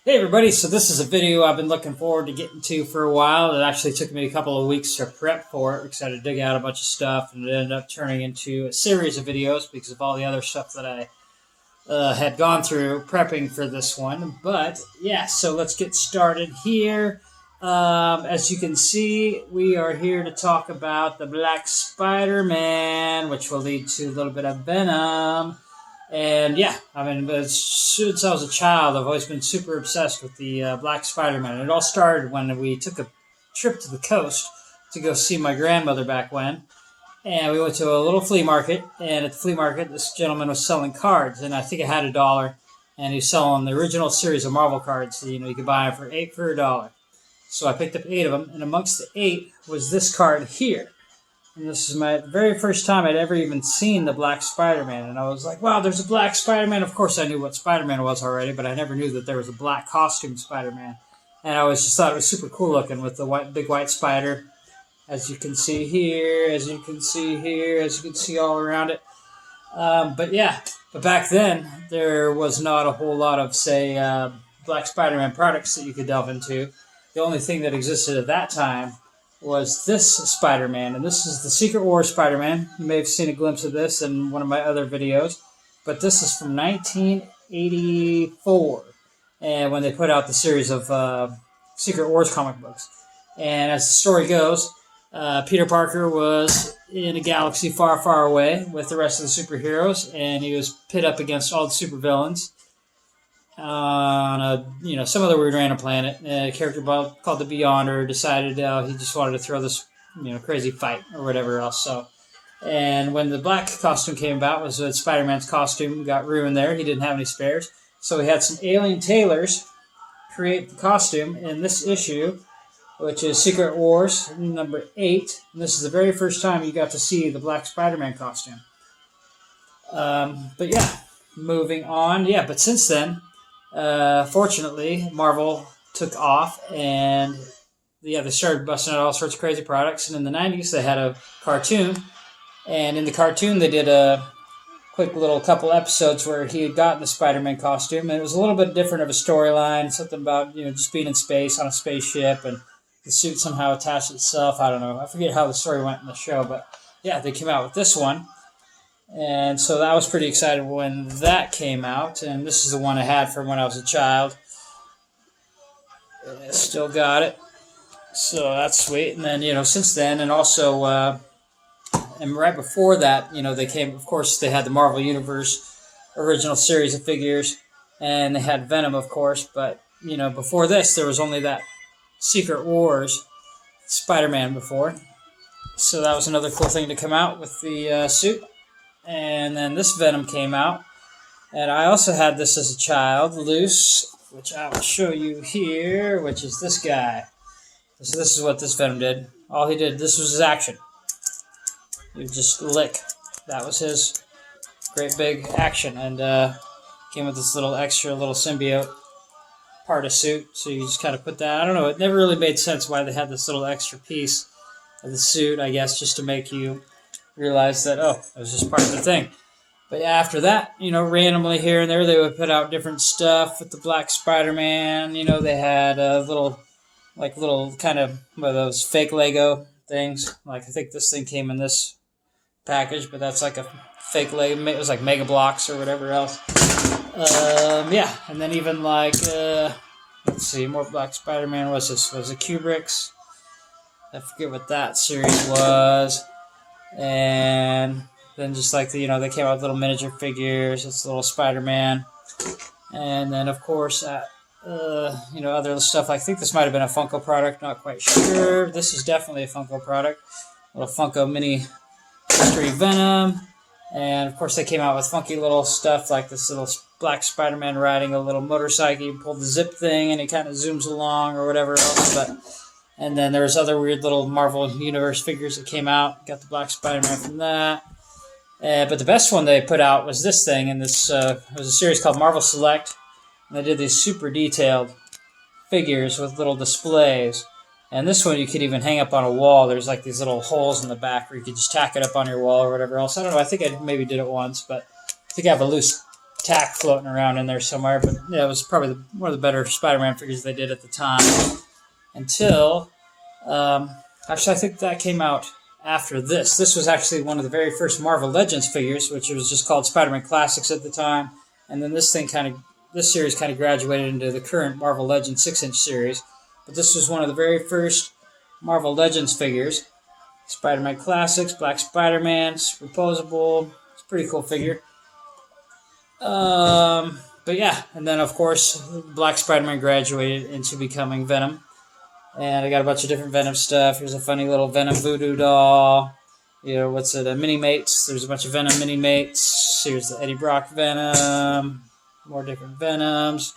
Hey everybody, so this is a video I've been looking forward to getting to for a while. It actually took me a couple of weeks to prep for it because I had to dig out a bunch of stuff, and it ended up turning into a series of videos because of all the other stuff that I had gone through prepping for this one. But yeah, so let's get started here. As you can see, we are here to talk about the Black Spider-Man, which will lead to a little bit of Venom. And yeah, I mean, since I was a child, I've always been super obsessed with the Black Spider-Man. And it all started when we took a trip to the coast to go see my grandmother back when. And we went to a little flea market. And at the flea market, this gentleman was selling cards. And I think I had $1. And he was selling the original series of Marvel cards. So, you could buy them for $8 for $1. So I picked up 8 of them. And amongst the 8 was this card here. And this is my very first time I'd ever even seen the Black Spider-Man. And I was like, wow, there's a Black Spider-Man. Of course I knew what Spider-Man was already, but I never knew that there was a black costume Spider-Man. And I just thought it was super cool looking with the big white spider. As you can see here, as you can see here, as you can see all around it. But back then, there was not a whole lot of, say, Black Spider-Man products that you could delve into. The only thing that existed at that time was this Spider-Man, and this is the Secret Wars Spider-Man. You may have seen a glimpse of this in one of my other videos, but this is from 1984, and when they put out the series of Secret Wars comic books. And as the story goes, Peter Parker was in a galaxy far, far away with the rest of the superheroes, and he was pit up against all the supervillains on some other weird random planet. A character called the Beyonder decided he just wanted to throw this crazy fight or whatever else. And when the black costume came about, was when Spider-Man's costume got ruined there. He didn't have any spares, so he had some alien tailors create the costume in this issue, which is Secret Wars number 8. And this is the very first time you got to see the Black Spider-Man costume. Moving on. Yeah, but since then, fortunately, Marvel took off, and they started busting out all sorts of crazy products. And in the 90s, they had a cartoon, and in the cartoon, they did a quick little couple episodes where he had gotten the Spider-Man costume, and it was a little bit different of a storyline, something about just being in space on a spaceship, and the suit somehow attached itself. I don't know. I forget how the story went in the show, but yeah, they came out with this one. And so I was pretty excited when that came out. And this is the one I had from when I was a child. I still got it. So that's sweet. And then, since then, and also, and right before that, they came, of course, they had the Marvel Universe original series of figures. And they had Venom, of course. But, before this, there was only that Secret Wars Spider-Man before. So that was another cool thing to come out with the suit. And then this Venom came out. And I also had this as a child, loose, which I will show you here, which is this guy. So this is what this Venom did. All he did, this was his action. He would just lick. That was his great big action. And came with this little extra little symbiote part of suit. So you just kind of put that. I don't know. It never really made sense why they had this little extra piece of the suit, I guess, just to make you realize that, it was just part of the thing. But after that, randomly here and there, they would put out different stuff with the Black Spider-Man. They had little kind of those fake Lego things. Like, I think this thing came in this package, but that's like a fake Lego. It was like Mega Blocks or whatever else. And then even like, let's see, more Black Spider-Man. What's this? Was it Kubrick's? I forget what that series was. And then just like they came out with little miniature figures. It's little Spider-Man, and then of course, other stuff. I think this might have been a Funko product. Not quite sure. This is definitely a Funko product. Little Funko mini mystery Venom, and of course they came out with funky little stuff like this little Black Spider-Man riding a little motorcycle. You pull the zip thing, and he kind of zooms along or whatever else, And then there was other weird little Marvel Universe figures that came out. Got the Black Spider-Man from that. But the best one they put out was this thing. And this was a series called Marvel Select. And they did these super detailed figures with little displays. And this one you could even hang up on a wall. There's like these little holes in the back where you could just tack it up on your wall or whatever else. I don't know. I think I maybe did it once. But I think I have a loose tack floating around in there somewhere. But yeah, it was probably one of the better Spider-Man figures they did at the time. Until, actually, I think that came out after this. This was actually one of the very first Marvel Legends figures, which was just called Spider-Man Classics at the time. And then this series kind of graduated into the current Marvel Legends 6-inch series. But this was one of the very first Marvel Legends figures. Spider-Man Classics, Black Spider-Man, reposable. It's a pretty cool figure. But yeah, and then of course, Black Spider-Man graduated into becoming Venom. And I got a bunch of different Venom stuff. Here's a funny little Venom voodoo doll. Mini-mates. There's a bunch of Venom mini-mates. Here's the Eddie Brock Venom. More different Venoms.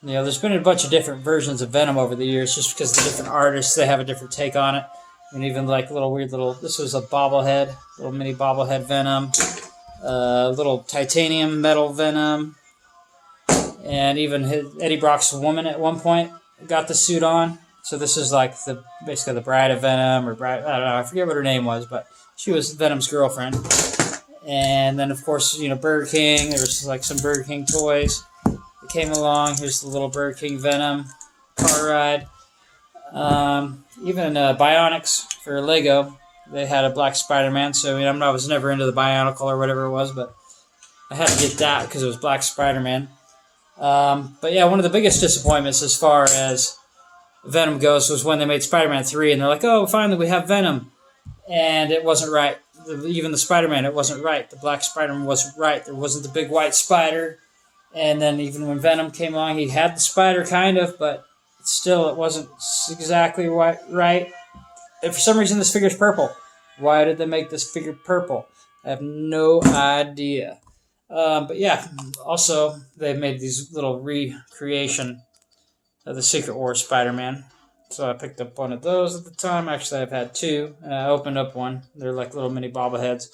There's been a bunch of different versions of Venom over the years just because the different artists, they have a different take on it. And even like this was a bobblehead, little mini bobblehead Venom. Little titanium metal Venom. And even Eddie Brock's woman at one point got the suit on. So this is like basically the bride of Venom, or bride, I don't know, I forget what her name was, but she was Venom's girlfriend. And then of course, Burger King, there was like some Burger King toys that came along. Here's the little Burger King Venom car ride. Even Bionics for Lego, they had a Black Spider-Man, so I was never into the Bionicle or whatever it was, but I had to get that because it was Black Spider-Man. But yeah, one of the biggest disappointments as far as Venom goes was when they made Spider-Man 3, and they're like, oh, finally we have Venom. And it wasn't right. Even the Spider-Man, it wasn't right. The Black Spider-Man wasn't right. There wasn't the big white spider. And then even when Venom came along, he had the spider kind of, but still it wasn't exactly right. And for some reason this figure's purple. Why did they make this figure purple? I have no idea. But yeah, also they made these little recreation of the Secret Wars Spider-Man. So I picked up one of those at the time. Actually, I've had two. And I opened up one. They're like little mini bobbleheads.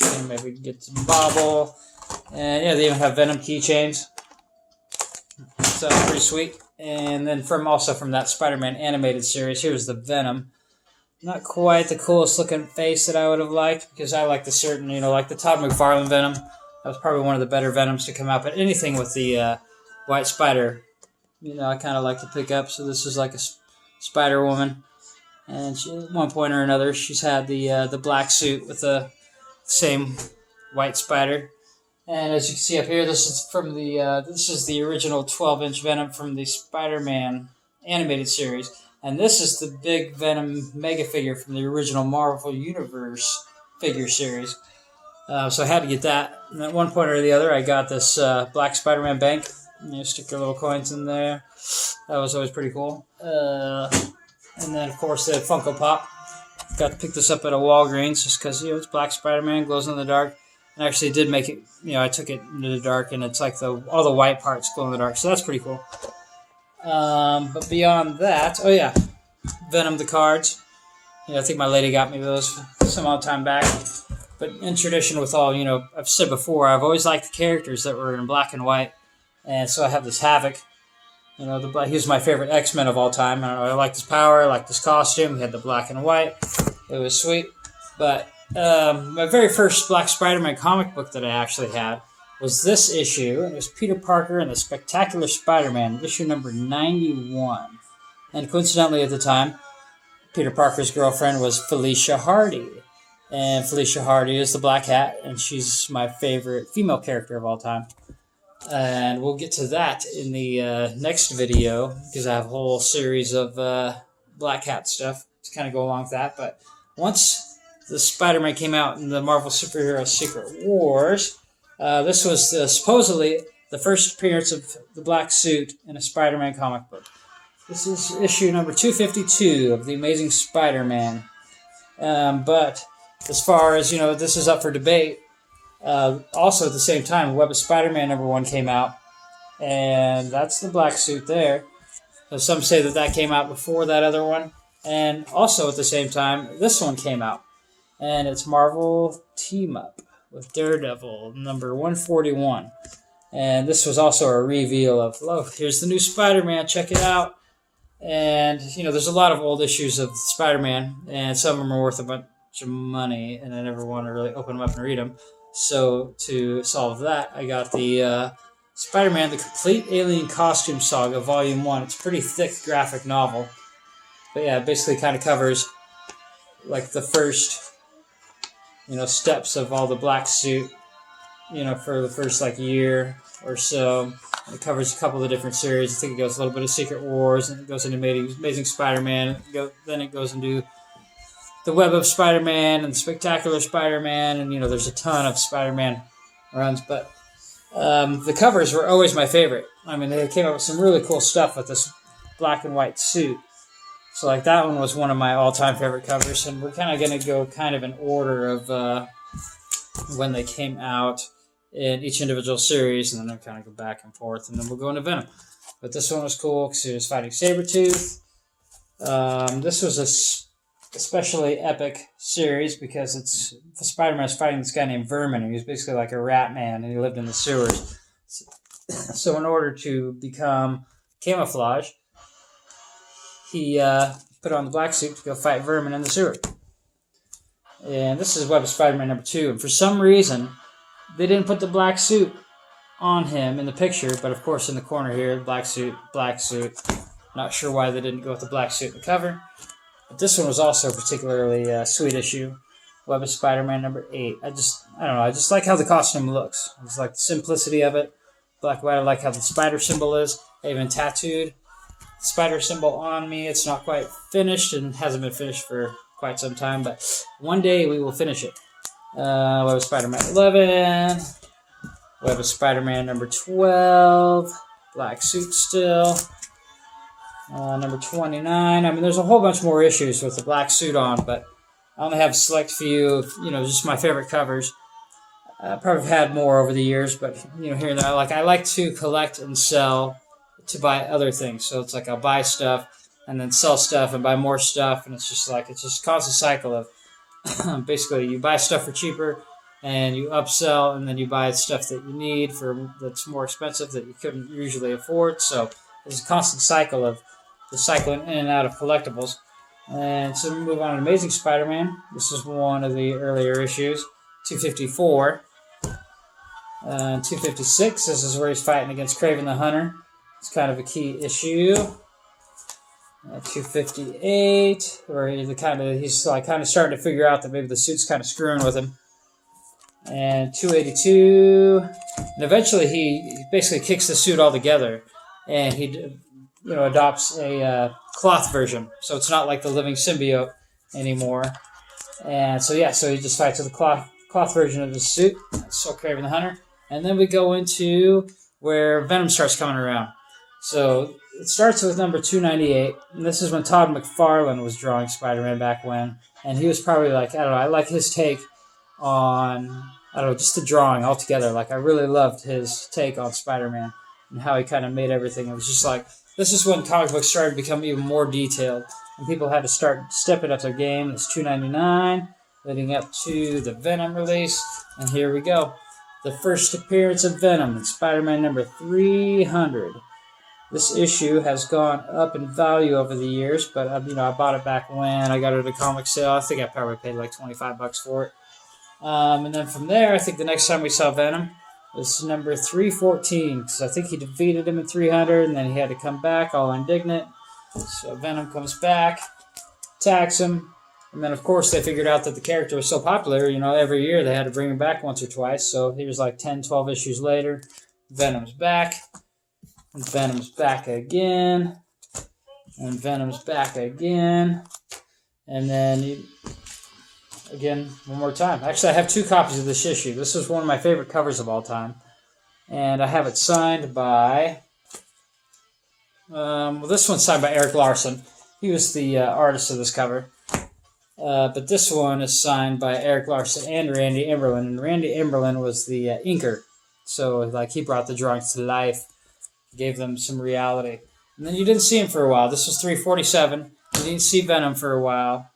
And maybe we can get some bobble. And yeah, they even have Venom keychains. So that's pretty sweet. And then from that Spider-Man animated series, here's the Venom. Not quite the coolest looking face that I would have liked, because I like the certain, like the Todd McFarlane Venom. That was probably one of the better Venoms to come out. But anything with the white spider, I kind of like to pick up. So this is like a Spider Woman, and at one point or another, she's had the black suit with the same white spider. And as you can see up here, this is the original 12-inch Venom from the Spider-Man animated series, and this is the big Venom mega figure from the original Marvel Universe figure series. So I had to get that. And at one point or the other, I got this Black Spider-Man bank. Stick your little coins in there. That was always pretty cool. And then, of course, the Funko Pop. Got to pick this up at a Walgreens just because, it's Black Spider-Man, glows in the dark. And I actually did make it, I took it into the dark, and it's like all the white parts glow in the dark. So that's pretty cool. But beyond that, oh yeah, Venom the cards. I think my lady got me those some odd time back. But in tradition with all, I've said before, I've always liked the characters that were in black and white. And so I have this Havoc. He was my favorite X-Men of all time. I liked his power, I liked his costume. He had the black and white. It was sweet. But my very first Black Spider-Man comic book that I actually had was this issue. And it was Peter Parker and the Spectacular Spider-Man, issue number 91. And coincidentally at the time, Peter Parker's girlfriend was Felicia Hardy. And Felicia Hardy is the Black Hat, and she's my favorite female character of all time. And we'll get to that in the next video, because I have a whole series of Black Hat stuff to kind of go along with that. But once the Spider-Man came out in the Marvel Superhero Secret Wars, this was supposedly the first appearance of the black suit in a Spider-Man comic book. This is issue number 252 of The Amazing Spider-Man. But as far as, this is up for debate. Also at the same time, Web of Spider-Man number 1 came out, and that's the black suit there. So some say that came out before that other one, and also at the same time, this one came out, and it's Marvel Team Up with Daredevil number 141, and this was also a reveal of, here's the new Spider-Man, check it out. And there's a lot of old issues of Spider-Man, and some of them are worth a bunch of money, and I never want to really open them up and read them. So to solve that, I got the Spider-Man: The Complete Alien Costume Saga, Volume 1. It's a pretty thick graphic novel. But yeah, it basically kind of covers like the first, steps of all the black suit, for the first like year or so. It covers a couple of different series. I think it goes a little bit of Secret Wars, and it goes into Amazing Spider-Man. Then it goes into the Web of Spider-Man and the Spectacular Spider-Man, and there's a ton of Spider-Man runs. But the covers were always my favorite. I mean, they came up with some really cool stuff with this black and white suit. So like that one was one of my all-time favorite covers, and we're kind of going to go kind of in order of when they came out in each individual series, and then I'll kind of go back and forth, and then we'll go into Venom. But this one was cool because he was fighting Sabretooth. This was a especially epic series because it's Spider-Man is fighting this guy named Vermin, and he was basically like a rat man, and he lived in the sewers. So in order to become camouflage, he put on the black suit to go fight Vermin in the sewer. And this is Web of Spider-Man number 2. And for some reason, they didn't put the black suit on him in the picture, but of course in the corner here, black suit. Not sure why they didn't go with the black suit in the cover. But this one was also a particularly sweet issue. Web of Spider-Man number 8. I don't know, I just like how the costume looks. I just like the simplicity of it. Black and white, I like how the spider symbol is. I even tattooed the spider symbol on me. It's not quite finished and hasn't been finished for quite some time, but one day we will finish it. Web of Spider-Man 11. Web of Spider-Man number 12. Black suit still. Number 29. I mean, there's a whole bunch more issues with the black suit on, but I only have a select few of, just my favorite covers. I probably have had more over the years, but, here and there. I like to collect and sell to buy other things. So it's like I'll buy stuff and then sell stuff and buy more stuff, and it's just a constant cycle of basically you buy stuff for cheaper and you upsell, and then you buy stuff that you need that's more expensive that you couldn't usually afford. So it's a constant cycle of the cycling in and out of collectibles. And so we move on to Amazing Spider-Man. This is one of the earlier issues, 254. 256, this is where he's fighting against Kraven the Hunter. It's kind of a key issue. 258, where he's kind of starting to figure out that maybe the suit's kind of screwing with him. And 282, and eventually he basically kicks the suit altogether, and he adopts a cloth version, so it's not like the living symbiote anymore. And so he just fights with the cloth version of the suit. So Kraven the Hunter, and then we go into where Venom starts coming around. So it starts with number 298, and this is when Todd McFarlane was drawing Spider-Man back when, and he was probably I like his take on, just the drawing altogether. I really loved his take on Spider-Man and how he kind of made everything. It was just this is when comic books started to become even more detailed, and people had to start stepping up their game. It's 299, leading up to the Venom release, and here we go. The first appearance of Venom in Spider-Man number 300. This issue has gone up in value over the years, but I bought it back when I got it at a comic sale. I think I probably paid like $25 for it. And then from there, I think the next time we saw Venom was number 314, because I think he defeated him in 300, and then he had to come back all indignant. So Venom comes back, attacks him, and then of course they figured out that the character was so popular, every year they had to bring him back once or twice. So here's 10, 12 issues later, Venom's back. And Venom's back again. And Venom's back again. And then, again, one more time. Actually, I have 2 copies of this issue. This is one of my favorite covers of all time. And I have it signed by... this one's signed by Eric Larson. He was the artist of this cover. But this one is signed by Eric Larson and Randy Emberlin. And Randy Emberlin was the inker. So, he brought the drawings to life. Gave them some reality. And then you didn't see him for a while. This was 347. You didn't see Venom for a while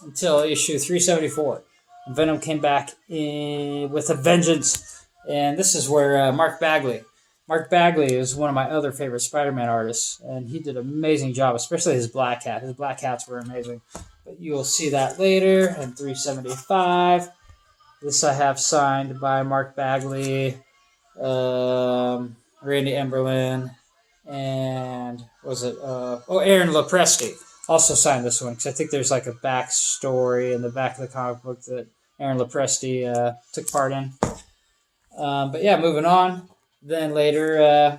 until issue 374. And Venom came back with a vengeance. And this is where Mark Bagley is one of my other favorite Spider-Man artists. And he did an amazing job, especially his black hat. His black hats were amazing. But you will see that later in 375. This I have signed by Mark Bagley, Randy Emberlin, and Aaron Lopresti also signed this one because I think there's like a backstory in the back of the comic book that Aaron Lopresti took part in. But yeah, moving on. Then later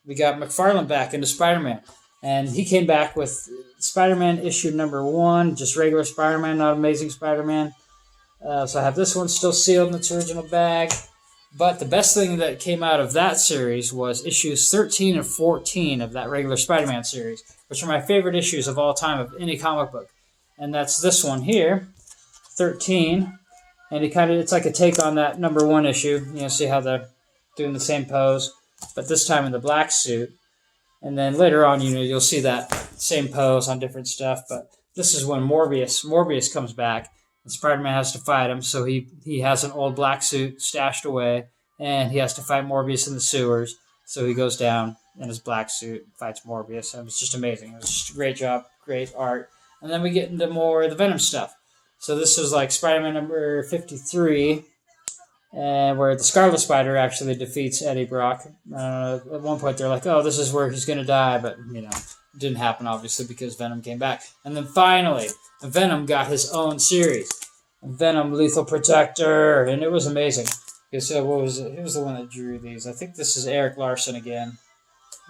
we got McFarlane back into Spider-Man, and he came back with Spider-Man issue number 1, just regular Spider-Man, not Amazing Spider-Man. So I have this one still sealed in its original bag. But the best thing that came out of that series was issues 13 and 14 of that regular Spider-Man series, which are my favorite issues of all time of any comic book. And that's this one here, 13. And it's like a take on that number 1 issue. You know, see how they're doing the same pose, but this time in the black suit. And then later on, you know, you'll see that same pose on different stuff. But this is when Morbius comes back. And Spider-Man has to fight him, so he has an old black suit stashed away, and he has to fight Morbius in the sewers. So he goes down in his black suit, fights Morbius. And it was just amazing. It was just a great job, great art. And then we get into more of the Venom stuff. So this was like Spider-Man number 53, where the Scarlet Spider actually defeats Eddie Brock. At one point they're like, oh, this is where he's going to die, but, you know, it didn't happen, obviously, because Venom came back. And then finally, Venom got his own series, Venom Lethal Protector, and it was amazing. Because what was it? Who was the one that drew these? I think this is Eric Larson again.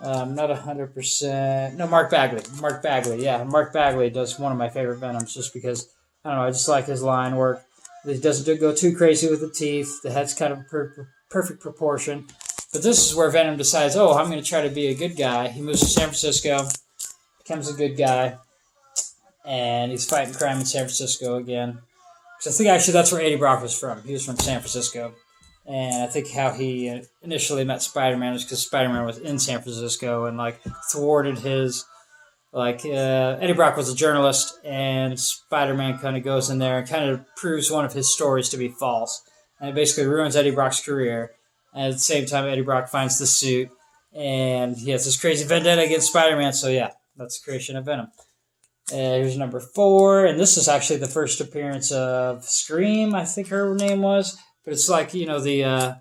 Not 100%. No, Mark Bagley. Mark Bagley, yeah. Mark Bagley does one of my favorite Venoms just because, I don't know, I just like his line work. He doesn't go too crazy with the teeth. The head's kind of perfect proportion. But this is where Venom decides, oh, I'm going to try to be a good guy. He moves to San Francisco, becomes a good guy, and he's fighting crime in San Francisco again. So I think actually that's where Eddie Brock was from. He was from San Francisco. And I think how he initially met Spider-Man was because Spider-Man was in San Francisco and like thwarted his, Eddie Brock was a journalist and Spider-Man kind of goes in there and kind of proves one of his stories to be false. And it basically ruins Eddie Brock's career. And at the same time, Eddie Brock finds the suit and he has this crazy vendetta against Spider-Man. So yeah, that's the creation of Venom. Here's number 4, and this is actually the first appearance of Scream, I think her name was. But it's like, you know, the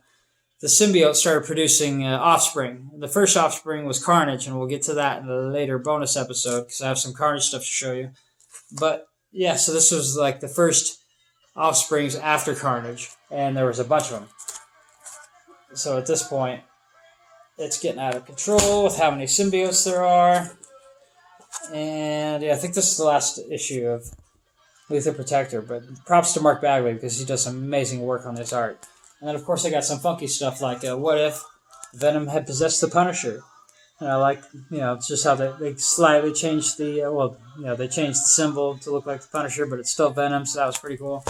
symbiote started producing offspring. The first offspring was Carnage, and we'll get to that in a later bonus episode because I have some Carnage stuff to show you. But yeah, so this was like the first offsprings after Carnage, and there was a bunch of them. So at this point, it's getting out of control with how many symbiotes there are. And yeah, I think this is the last issue of Lethal Protector, but props to Mark Bagley because he does some amazing work on this art. And then, of course, I got some funky stuff like what if Venom had possessed the Punisher? And I like, you know, it's just how they slightly changed the, they changed the symbol to look like the Punisher, but it's still Venom, so that was pretty cool.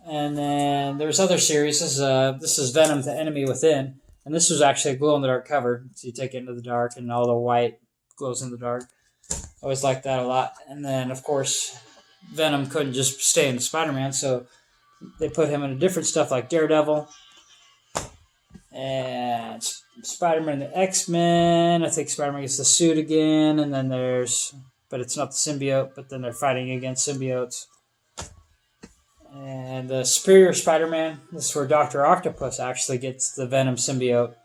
And then there's other series. This is Venom, the Enemy Within, and this was actually a glow-in-the-dark cover. So you take it into the dark, and all the white glows in the dark. Always liked that a lot. And then, of course, Venom couldn't just stay in Spider-Man, so they put him in different stuff like Daredevil and Spider-Man and the X-Men. I think Spider-Man gets the suit again, and then but it's not the symbiote, but then they're fighting against symbiotes. And the Superior Spider-Man, this is where Dr. Octopus actually gets the Venom symbiote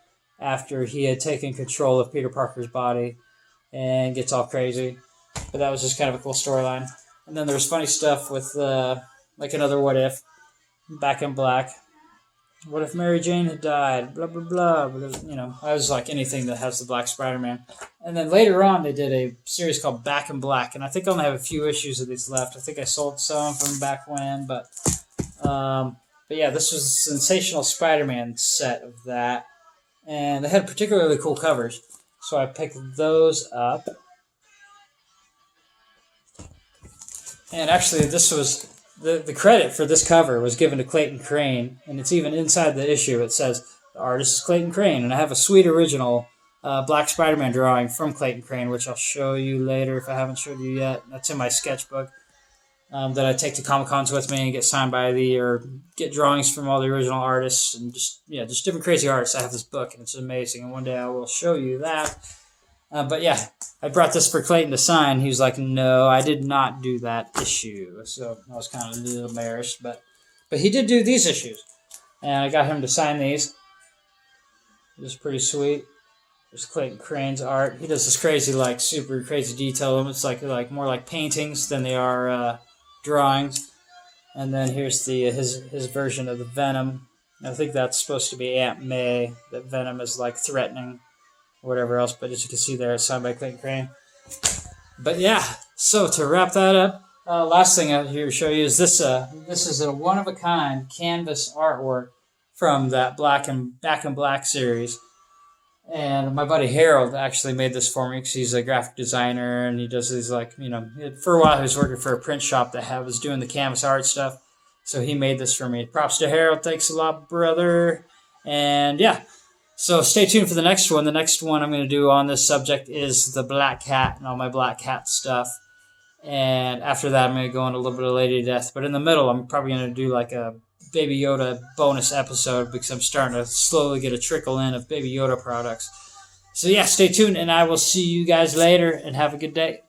after he had taken control of Peter Parker's body and gets all crazy. But that was just kind of a cool storyline. And then there's funny stuff with, like another What If, Back in Black. What if Mary Jane had died? Blah, blah, blah. You know, I was like anything that has the Black Spider-Man. And then later on, they did a series called Back in Black. And I think I only have a few issues of these left. I think I sold some from back when. But yeah, this was a Sensational Spider-Man set of that. And they had particularly cool covers. So I picked those up. And actually, this was the credit for this cover was given to Clayton Crane, and it's even inside the issue. It says the artist is Clayton Crane, and I have a sweet original Black Spider-Man drawing from Clayton Crane, which I'll show you later if I haven't showed you yet. That's in my sketchbook that I take to Comic-Cons with me and get signed by or get drawings from all the original artists and just different crazy artists. I have this book, and it's amazing, and one day I will show you that. But yeah, I brought this for Clayton to sign. He was like, no, I did not do that issue. So I was kind of a little embarrassed. But But he did do these issues, and I got him to sign these. It was pretty sweet. There's Clayton Crane's art. He does this crazy, like, super crazy detail. It's like more like paintings than they are drawings. And then here's his version of the Venom. I think that's supposed to be Aunt May. That Venom is, like, threatening or whatever else. But as you can see there, it's signed by Clayton Crane. But yeah, so to wrap that up, last thing out here to show you is this. This is a one-of-a-kind canvas artwork from that Back in Black series. And my buddy Harold actually made this for me because he's a graphic designer and he does these, like, for a while he was working for a print shop that was doing the canvas art stuff. So he made this for me. Props to Harold. Thanks a lot, brother. And yeah, so stay tuned for the next one. The next one I'm going to do on this subject is the Black Cat and all my Black Cat stuff. And after that, I'm going to go into a little bit of Lady Death. But in the middle, I'm probably going to do like a Baby Yoda bonus episode because I'm starting to slowly get a trickle in of Baby Yoda products. So yeah, stay tuned and I will see you guys later and have a good day.